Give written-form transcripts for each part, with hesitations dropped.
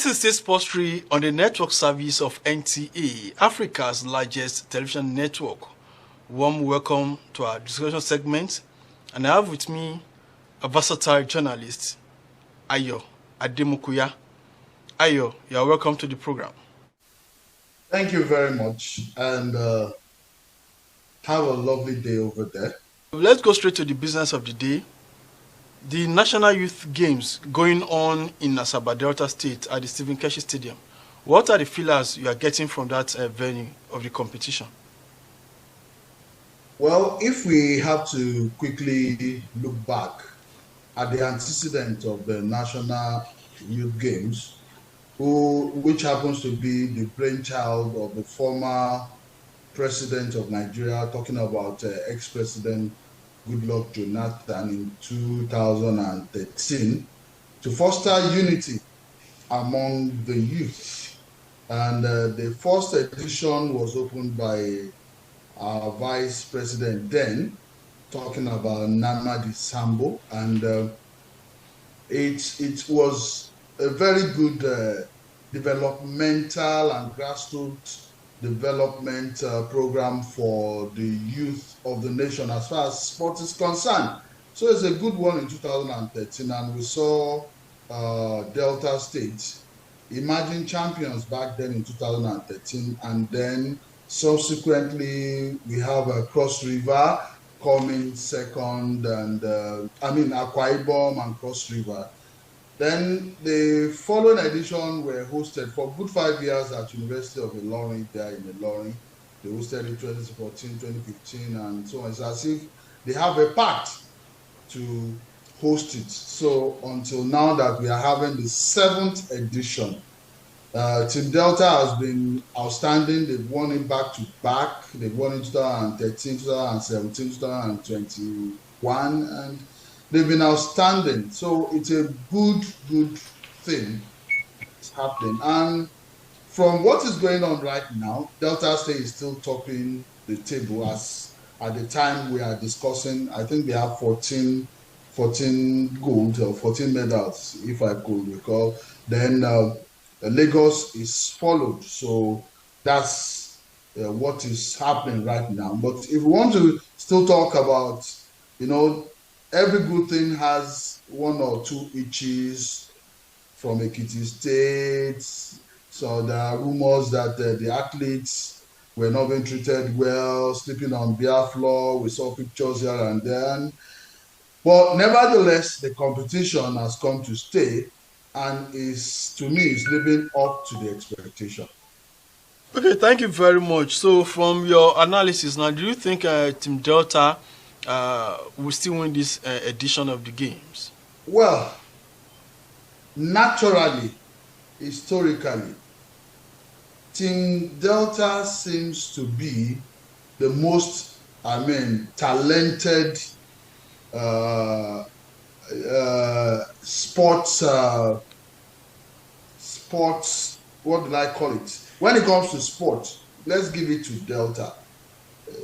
This is State Sports 3 on the network service of NTA, Africa's largest television network. Warm welcome to our discussion segment, and I have with me a versatile journalist, Ayo Ademokoya. Ayo, you are welcome to the program. Thank you very much, and have a lovely day over there. Let's go straight to the business of the day. The National Youth Games going on in Asaba Delta State at the Stephen Keshi Stadium. What are the feelers you are getting from that venue of the competition? Well, if we have to quickly look back at the antecedent of the National Youth Games, which happens to be the brainchild of the former president of Nigeria, talking about ex-president Goodluck Jonathan in 2013, to foster unity among the youth. And the first edition was opened by our vice president then, talking about Namadi Sambo. And it was a very good developmental and grassroots development program for the youth of the nation as far as sport is concerned. So it's a good one in 2013, and we saw Delta State emerging champions back then in 2013, and then subsequently we have Cross River coming second, and Akwa Ibom and Cross River. Then the following edition were hosted for good 5 years at University of Ilorin, there in Ilorin. They hosted in 2014, 2015, and so on. It's as if they have a pact to host it. So until now that we are having the 7th edition, Team Delta has been outstanding. They've won it back to back. They've won in 2013, 2017, 2021, and they've been outstanding. So it's a good thing that's happening. And from what is going on right now, Delta State is still topping the table. As at the time we are discussing, I think they have 14 gold or 14 medals, if I could recall. Then Lagos is followed. So that's what is happening right now. But if we want to still talk about, every good thing has one or two itches from Ekiti State. So there are rumors that the athletes were not being treated well, sleeping on bare floor. We saw pictures here and there. But nevertheless, the competition has come to stay, and to me, is living up to the expectation. Okay, thank you very much. So from your analysis now, do you think Team Delta will still win this edition of the games? Well, naturally, historically, Team Delta seems to be the most, talented sports, what did I call it? When it comes to sport, let's give it to Delta.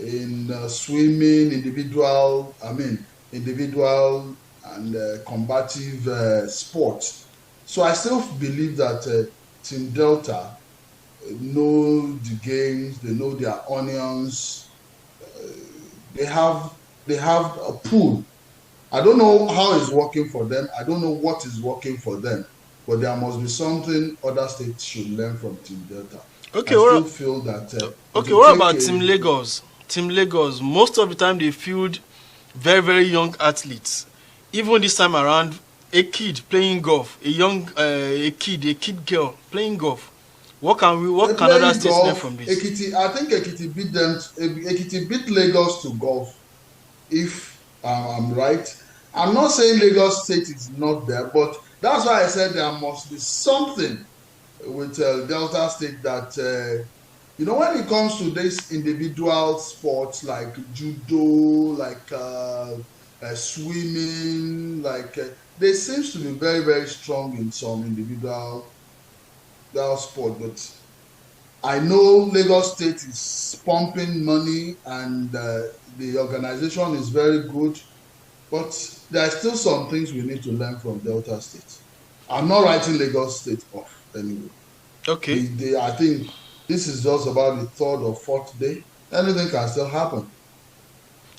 In swimming, individual and combative sports. So I still believe that Team Delta know the games, they know their onions. They have a pool. I don't know how it's working for them. I don't know what is working for them. But there must be something other states should learn from Team Delta. Okay, I still feel that. What about Team Lagos? Team Lagos, most of the time they field very, very young athletes. Even this time around, a kid playing golf, a kid girl playing golf. What can other states learn from this? I think Ekiti beat them. Ekiti beat Lagos to golf, if I'm right. I'm not saying Lagos State is not there, but that's why I said there must be something with Delta State that, when it comes to these individual sports like judo, like swimming, they seems to be very, very strong in some individual sport. But I know Lagos State is pumping money, and the organization is very good. But there are still some things we need to learn from Delta State. I'm not writing Lagos State off. anyway. Okay. I think this is just about the third or fourth day. Anything can still happen.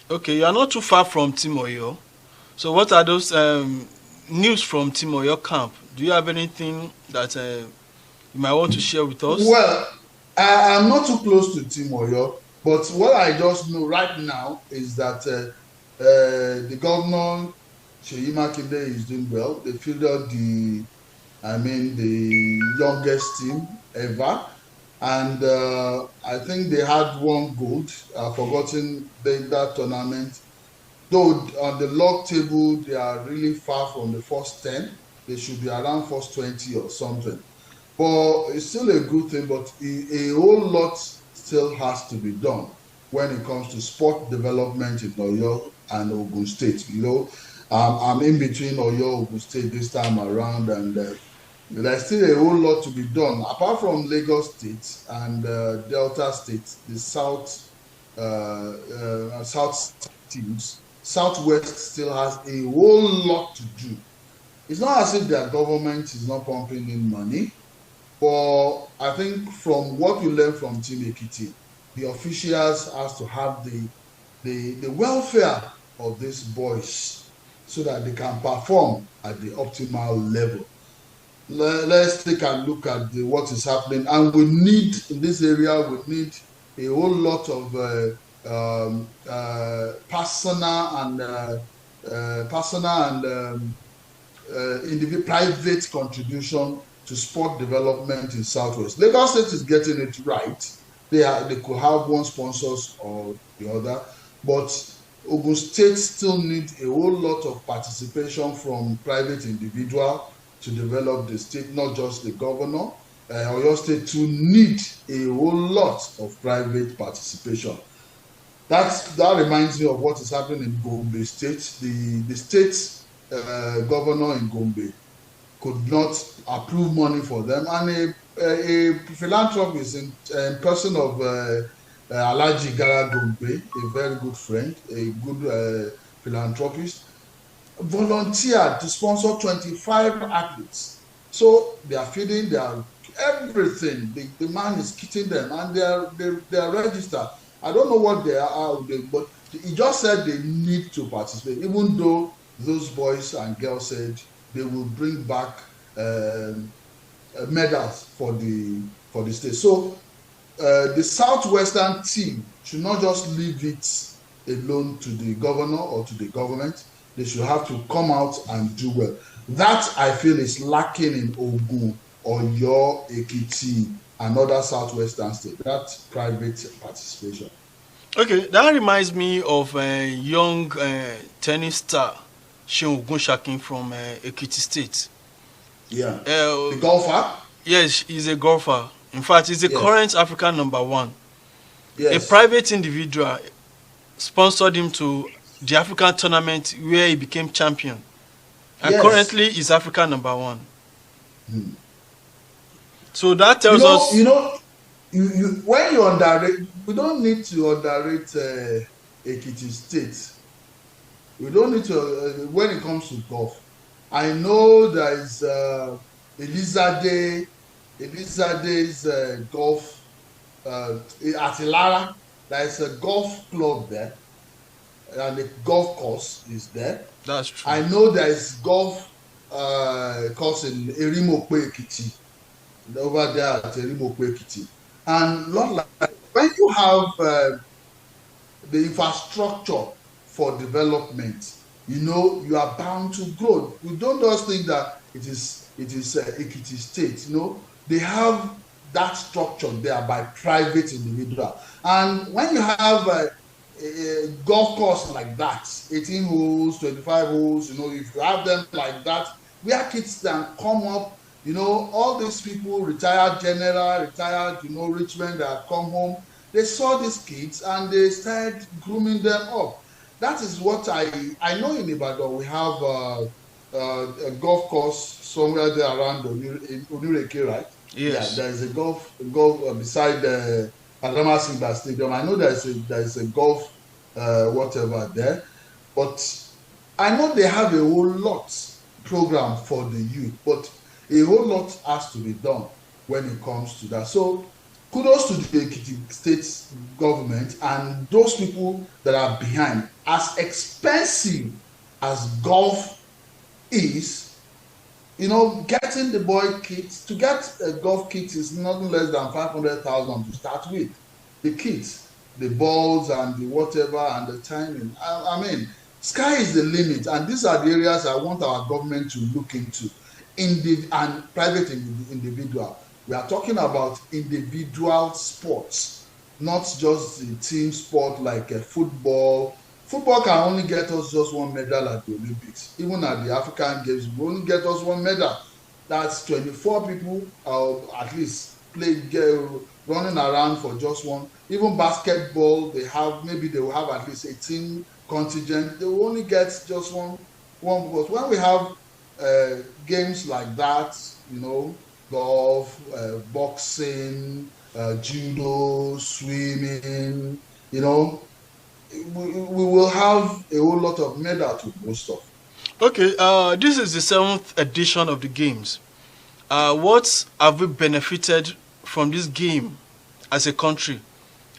Okay, you are not too far from Team Oyo. So what are those news from Team Oyo camp? Do you have anything that you might want to share with us? Well, I'm not too close to Team Oyo, but what I just know right now is that the governor, Seyi Makinde, is doing well. They fielded the youngest team ever. And I think they had one gold. I've forgotten that tournament. Though on the log table, they are really far from the first 10. They should be around first 20 or something. But it's still a good thing, but a whole lot still has to be done when it comes to sport development in Oyo and Ogun State. I'm in between Oyo, Ogun State this time around, and there's still a whole lot to be done. Apart from Lagos State and Delta State, the South teams, Southwest still has a whole lot to do. It's not as if their government is not pumping in money, but I think from what we learned from Team Ekiti, the officials has to have the welfare of these boys so that they can perform at the optimal level. Let's take a look at what is happening, and we need in this area. We need a whole lot of personal and individual private contribution to sport development in Southwest. Lagos State is getting it right. They could have one sponsors or the other, but Ogun State still need a whole lot of participation from private individual to develop the state, not just the governor. Oyo State too need a whole lot of private participation. That reminds me of what is happening in Gombe State. The state governor in Gombe could not approve money for them, and a philanthropist in person of Alhaji Gara Gombe, a very good friend, a good philanthropist, volunteered to sponsor 25 athletes. So they are feeding, they are everything. The man is kitting them, and they are registered. I don't know what they are, but he just said they need to participate, even though those boys and girls said they will bring back medals for the state. So the Southwestern team should not just leave it alone to the governor or to the government. They should have to come out and do well. That I feel is lacking in Ogun, Oyo, Ekiti, and other Southwestern states. That private participation. Okay, that reminds me of a young tennis star, Seun Ogunshakin from Ekiti State. Yeah. The golfer? Yes, he's a golfer. In fact, he's the current African #1. Yes. A private individual sponsored him to the African tournament where he became champion. And currently he's African #1. So that tells us... when you underrate, we don't need to underrate Ekiti State. We don't need to, when it comes to golf. I know there is Elizade's golf at Ilara. There is a golf club there, and the golf course is there. That's true. I know there is golf course in Erimokpe Ekiti, over there at Erimokpe Ekiti. And not like when you have the infrastructure for development, you are bound to grow. We don't just think that it is Ekiti State. They have that structure there by private individual. And when you have a golf course like that, 18 holes, 25 holes, if you have them like that, where kids can come up, all these people, retired general, retired, rich men that come home, they saw these kids and they started grooming them up. That is what I know in Ibadan. We have a golf course somewhere there around Onireke, right? Yes. Yeah, there is a golf beside Adama Simba Stadium. I know there is a golf whatever there, but I know they have a whole lot program for the youth. But a whole lot has to be done when it comes to that. So kudos to the Ekiti state government and those people that are behind. As expensive as golf is, getting the boy kits, to get a golf kit is nothing less than 500,000 to start with. The kits, the balls and the whatever and the timing. I mean, sky is the limit, and these are the areas I want our government to look into. And private individual. We are talking about individual sports, not just the team sport like football. Football can only get us just one medal at the Olympics. Even at the African Games, we only get us one medal. That's 24 people, at least running around for just one. Even basketball, they will have at least 18 contingent. They will only get just one. Because when we have games like that, golf, boxing, judo, swimming, we will have a whole lot of medal to boast of. Okay, this is the 7th edition of the games. What have we benefited from this game as a country?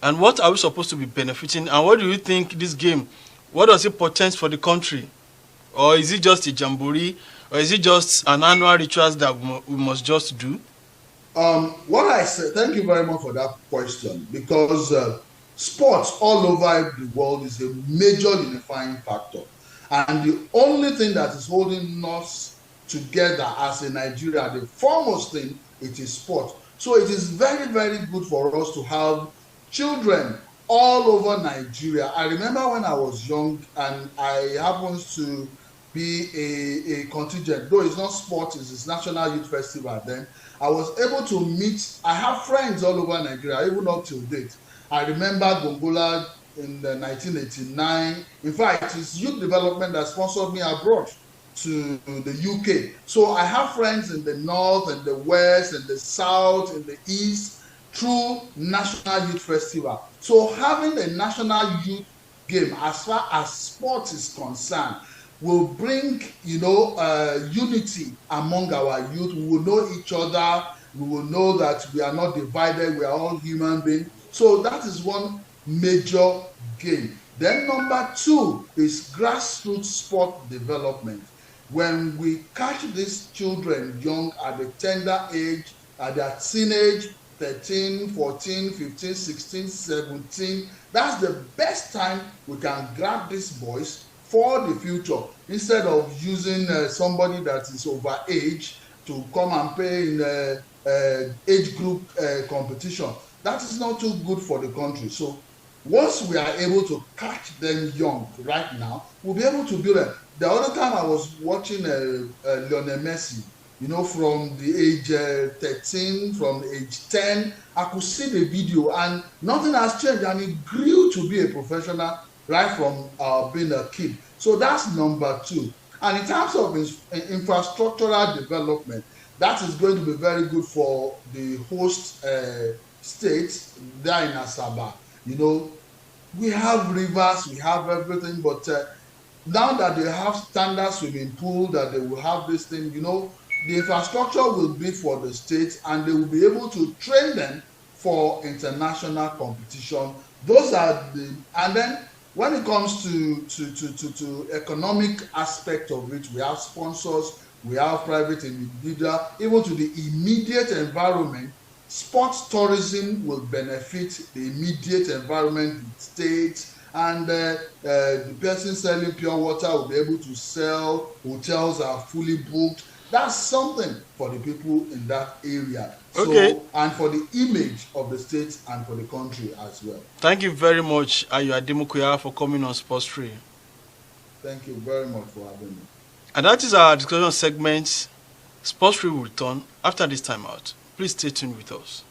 And what are we supposed to be benefiting? And what do you think this game, what does it portend for the country? Or is it just a jamboree? Or is it just an annual ritual that we must just do? What I said, thank you very much for that question, because sports all over the world is a major unifying factor. And the only thing that is holding us together as a Nigeria, the foremost thing, it is sport. So it is very, very good for us to have children all over Nigeria. I remember when I was young and I happened to be a contingent, though it's not sports, it's National Youth Festival then. I was able to meet, I have friends all over Nigeria, even up till date. I remember Gongola in 1989. In fact, it's youth development that sponsored me abroad to the UK. So I have friends in the north and the west and the south and the east through National Youth Festival. So having a national youth game as far as sports is concerned will bring unity among our youth. We will know each other. We will know that we are not divided. We are all human beings. So that is one major game. Then number 2 is grassroots sport development. When we catch these children young at the tender age, at their teenage, 13, 14, 15, 16, 17, that's the best time we can grab these boys for the future, instead of using somebody that is over age to come and play in age group competition. That is not too good for the country. So once we are able to catch them young right now, we'll be able to build them. The other time I was watching Lionel Messi, from the age 13, from age 10, I could see the video and nothing has changed, and he grew to be a professional right from being a kid. So that's number 2. And in terms of infrastructural development, that is going to be very good for the host states there in Asaba. We have rivers, we have everything, but now that they have standard swimming pool, that they will have this thing, the infrastructure will be for the states, and they will be able to train them for international competition. Those are and then when it comes to economic aspect of it, we have sponsors, we have private individual, even to the immediate environment. Sports tourism will benefit the immediate environment, the state, and the person selling pure water will be able to sell. Hotels are fully booked. That's something for the people in that area. Okay. So, and for the image of the state and for the country as well. Thank you very much, Ayo Ademokoya, for coming on Sports Tree. Thank you very much for having me. And that is our discussion segment. Sports Tree will return after this time out. Please stay tuned with us.